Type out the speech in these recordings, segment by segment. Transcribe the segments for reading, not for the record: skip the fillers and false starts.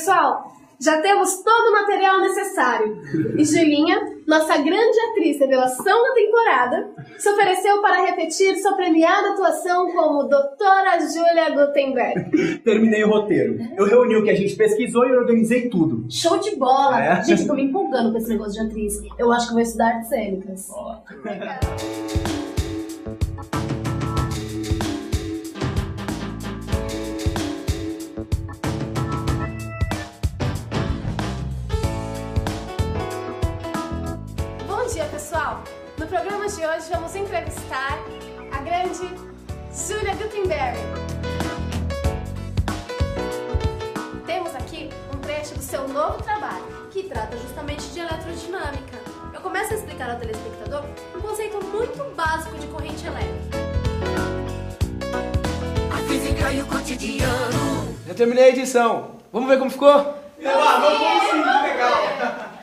Pessoal, já temos todo o material necessário. E Julinha, nossa grande atriz revelação da temporada, se ofereceu para repetir sua premiada atuação como Doutora Júlia Gutenberg. Terminei o roteiro. Eu reuni o que a gente pesquisou e organizei tudo. Show de bola! É? Gente, eu tô me empolgando com esse negócio de atriz. Eu acho que vou estudar artes cênicas. Bom dia, pessoal! No programa de hoje vamos entrevistar a grande Júlia Gutenberg. Temos aqui um trecho do seu novo trabalho, que trata justamente de eletrodinâmica. Eu começo a explicar ao telespectador um conceito muito básico de corrente elétrica. A física e o cotidiano. Já terminei a edição. Vamos ver como ficou? Vamos sim, legal.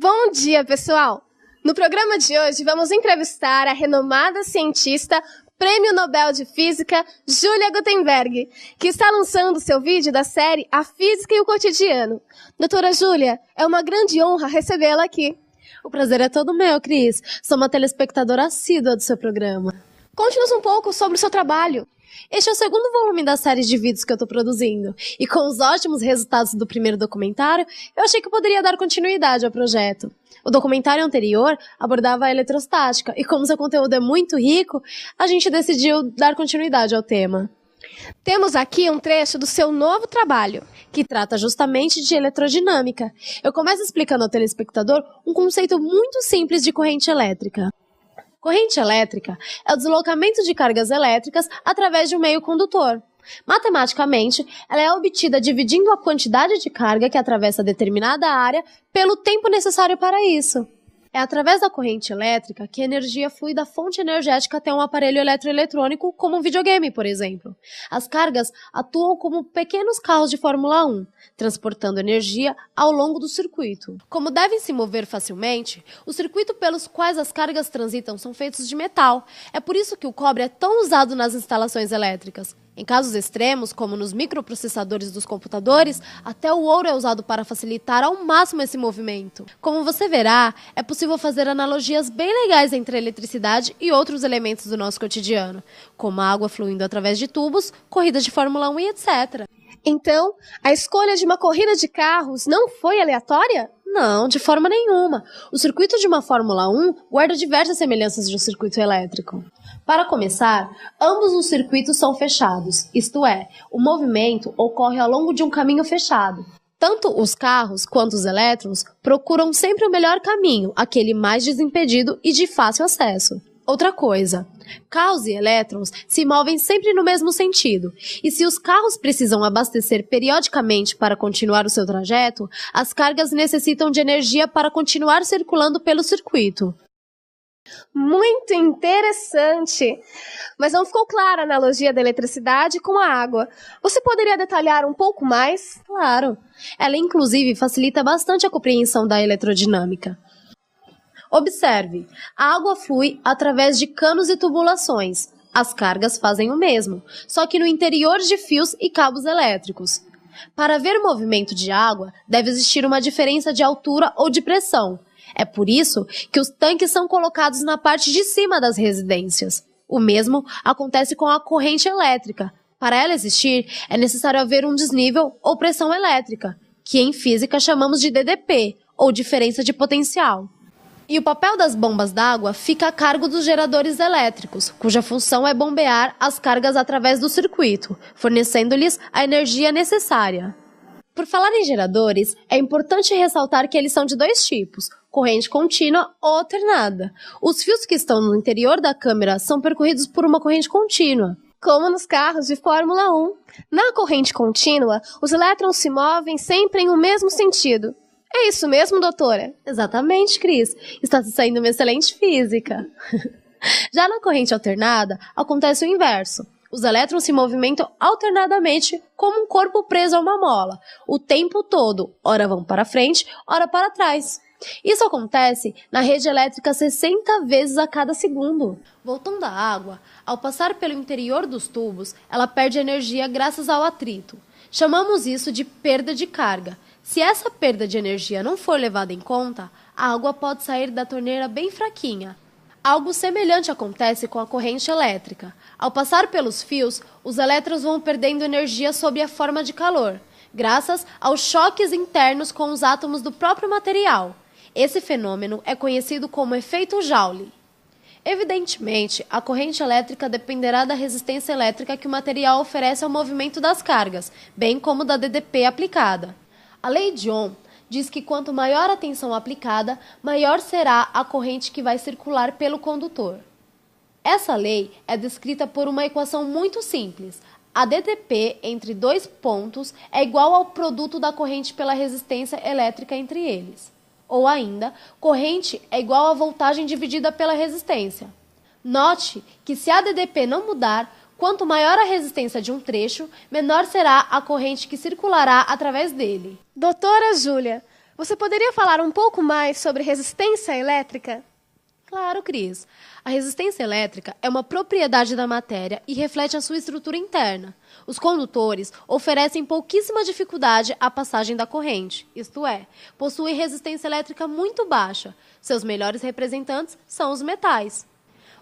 Bom dia, pessoal! No programa de hoje vamos entrevistar a renomada cientista, Prêmio Nobel de Física, Júlia Gutenberg, que está lançando seu vídeo da série A Física e o Cotidiano. Doutora Júlia, é uma grande honra recebê-la aqui. O prazer é todo meu, Cris. Sou uma telespectadora assídua do seu programa. Conte-nos um pouco sobre o seu trabalho. Este é o segundo volume da série de vídeos que eu estou produzindo. E com os ótimos resultados do primeiro documentário, eu achei que eu poderia dar continuidade ao projeto. O documentário anterior abordava a eletrostática, e como seu conteúdo é muito rico, a gente decidiu dar continuidade ao tema. Temos aqui um trecho do seu novo trabalho, que trata justamente de eletrodinâmica. Eu começo explicando ao telespectador um conceito muito simples de corrente elétrica. Corrente elétrica é o deslocamento de cargas elétricas através de um meio condutor. Matematicamente, ela é obtida dividindo a quantidade de carga que atravessa determinada área pelo tempo necessário para isso. É através da corrente elétrica que a energia flui da fonte energética até um aparelho eletroeletrônico, como um videogame, por exemplo. As cargas atuam como pequenos carros de Fórmula 1, transportando energia ao longo do circuito. Como devem se mover facilmente, o circuito pelos quais as cargas transitam são feitos de metal. É por isso que o cobre é tão usado nas instalações elétricas. Em casos extremos, como nos microprocessadores dos computadores, até o ouro é usado para facilitar ao máximo esse movimento. Como você verá, é possível fazer analogias bem legais entre a eletricidade e outros elementos do nosso cotidiano, como a água fluindo através de tubos, corridas de Fórmula 1 e etc. Então, a escolha de uma corrida de carros não foi aleatória? Não, de forma nenhuma. O circuito de uma Fórmula 1 guarda diversas semelhanças de um circuito elétrico. Para começar, ambos os circuitos são fechados, isto é, o movimento ocorre ao longo de um caminho fechado. Tanto os carros quanto os elétrons procuram sempre o melhor caminho, aquele mais desimpedido e de fácil acesso. Outra coisa, carros e elétrons se movem sempre no mesmo sentido, e se os carros precisam abastecer periodicamente para continuar o seu trajeto, as cargas necessitam de energia para continuar circulando pelo circuito. Muito interessante! Mas não ficou clara a analogia da eletricidade com a água. Você poderia detalhar um pouco mais? Claro! Ela, inclusive, facilita bastante a compreensão da eletrodinâmica. Observe, a água flui através de canos e tubulações. As cargas fazem o mesmo, só que no interior de fios e cabos elétricos. Para ver o movimento de água, deve existir uma diferença de altura ou de pressão. É por isso que os tanques são colocados na parte de cima das residências. O mesmo acontece com a corrente elétrica. Para ela existir, é necessário haver um desnível ou pressão elétrica, que em física chamamos de DDP, ou diferença de potencial. E o papel das bombas d'água fica a cargo dos geradores elétricos, cuja função é bombear as cargas através do circuito, fornecendo-lhes a energia necessária. Por falar em geradores, é importante ressaltar que eles são de dois tipos, corrente contínua ou alternada. Os fios que estão no interior da câmera são percorridos por uma corrente contínua, como nos carros de Fórmula 1. Na corrente contínua, os elétrons se movem sempre em um mesmo sentido. É isso mesmo, doutora? Exatamente, Cris. Está se saindo uma excelente física. Já na corrente alternada, acontece o inverso. Os elétrons se movimentam alternadamente como um corpo preso a uma mola, o tempo todo, ora vão para frente, ora para trás. Isso acontece na rede elétrica 60 vezes a cada segundo. Voltando à água, ao passar pelo interior dos tubos, ela perde energia graças ao atrito. Chamamos isso de perda de carga. Se essa perda de energia não for levada em conta, a água pode sair da torneira bem fraquinha. Algo semelhante acontece com a corrente elétrica. Ao passar pelos fios, os elétrons vão perdendo energia sob a forma de calor, graças aos choques internos com os átomos do próprio material. Esse fenômeno é conhecido como efeito Joule. Evidentemente, a corrente elétrica dependerá da resistência elétrica que o material oferece ao movimento das cargas, bem como da DDP aplicada. A lei de Ohm diz que quanto maior a tensão aplicada, maior será a corrente que vai circular pelo condutor. Essa lei é descrita por uma equação muito simples. A DDP entre dois pontos é igual ao produto da corrente pela resistência elétrica entre eles. Ou ainda, corrente é igual à voltagem dividida pela resistência. Note que se a DDP não mudar, quanto maior a resistência de um trecho, menor será a corrente que circulará através dele. Doutora Júlia, você poderia falar um pouco mais sobre resistência elétrica? Claro, Cris. A resistência elétrica é uma propriedade da matéria e reflete a sua estrutura interna. Os condutores oferecem pouquíssima dificuldade à passagem da corrente, isto é, possuem resistência elétrica muito baixa. Seus melhores representantes são os metais.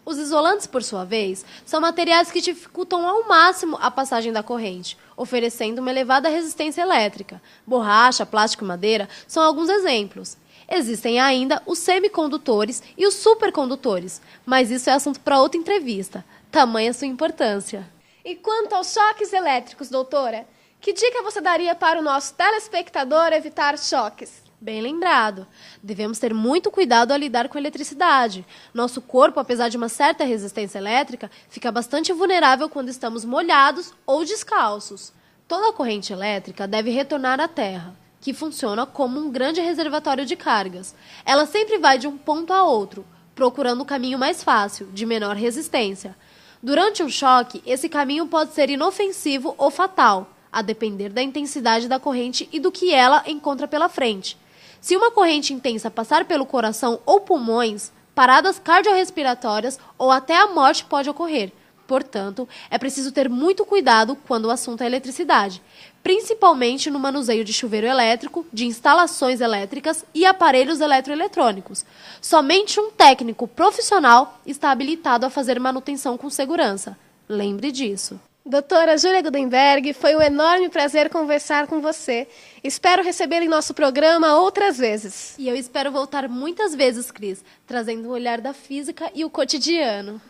Os isolantes, por sua vez, são materiais que dificultam ao máximo a passagem da corrente, oferecendo uma elevada resistência elétrica. Borracha, plástico e madeira são alguns exemplos. Existem ainda os semicondutores e os supercondutores, mas isso é assunto para outra entrevista. Tamanha sua importância. E quanto aos choques elétricos, doutora, que dica você daria para o nosso telespectador evitar choques? Bem lembrado. Devemos ter muito cuidado ao lidar com a eletricidade. Nosso corpo, apesar de uma certa resistência elétrica, fica bastante vulnerável quando estamos molhados ou descalços. Toda a corrente elétrica deve retornar à Terra, que funciona como um grande reservatório de cargas. Ela sempre vai de um ponto a outro, procurando o caminho mais fácil, de menor resistência. Durante um choque, esse caminho pode ser inofensivo ou fatal, a depender da intensidade da corrente e do que ela encontra pela frente. Se uma corrente intensa passar pelo coração ou pulmões, paradas cardiorrespiratórias ou até a morte pode ocorrer. Portanto, é preciso ter muito cuidado quando o assunto é eletricidade, principalmente no manuseio de chuveiro elétrico, de instalações elétricas e aparelhos eletroeletrônicos. Somente um técnico profissional está habilitado a fazer manutenção com segurança. Lembre disso. Doutora Júlia Gutenberg, foi um enorme prazer conversar com você. Espero recebê-la em nosso programa outras vezes. E eu espero voltar muitas vezes, Cris, trazendo o olhar da física e o cotidiano.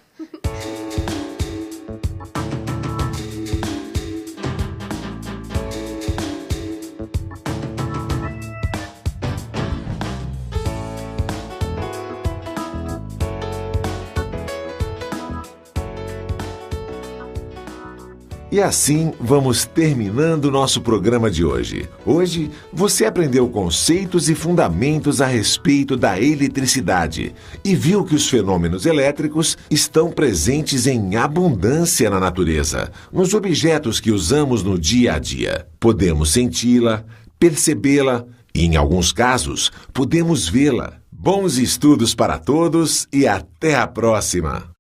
E assim vamos terminando o nosso programa de hoje. Hoje você aprendeu conceitos e fundamentos a respeito da eletricidade e viu que os fenômenos elétricos estão presentes em abundância na natureza, nos objetos que usamos no dia a dia. Podemos senti-la, percebê-la e, em alguns casos, podemos vê-la. Bons estudos para todos e até a próxima!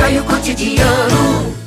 física e o cotidiano.